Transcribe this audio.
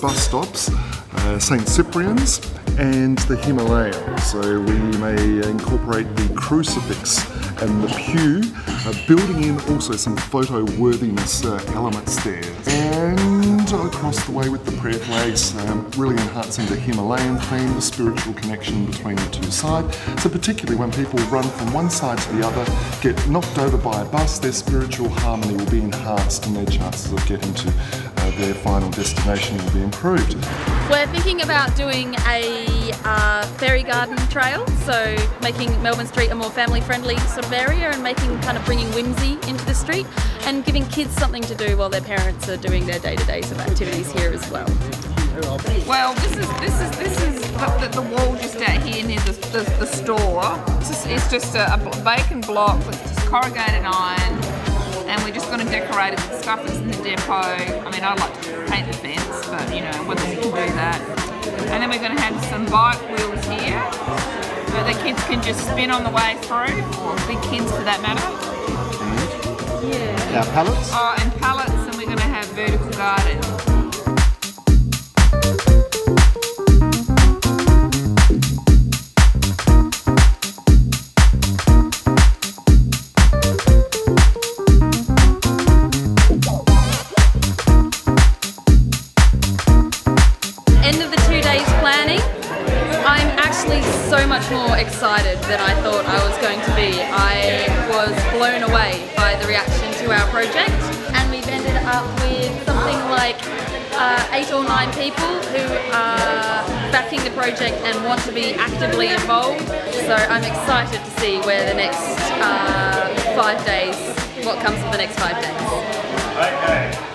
bus stops, St Cyprian's and the Himalayan. So we may incorporate the crucifix and the pew, building in also some photo worthiness elements there. And across the way with the prayer flags, really enhancing the Himalayan theme, the spiritual connection between the two sides. So particularly when people run from one side to the other, get knocked over by a bus, their spiritual harmony will be enhanced and their chances of getting to their final destination will be improved. We're thinking about doing a fairy garden trail, so making Melbourne Street a more family-friendly sort of area and kind of bringing whimsy into the street and giving kids something to do while their parents are doing their day-to-day sort of activities here as well. Well, this is the wall just out here near the store. It's just a vacant block with just corrugated iron, and we're just going to decorate it with stuff that's in the depot. I mean, I'd like to paint the fence, but you know, whether we can do that. And then we're going to have some bike wheels here, so the kids can just spin on the way through, or big kids for that matter. Our pallets? Oh, and pallets, and we're going to have vertical garden. End of the 2 days planning, I'm actually so much more excited than I thought I was going to be. I was blown away by the reaction to our project, and we've ended up with something like 8 or 9 people who are backing the project and want to be actively involved. So I'm excited to see where the next 5 days, what comes of the next 5 days. Okay.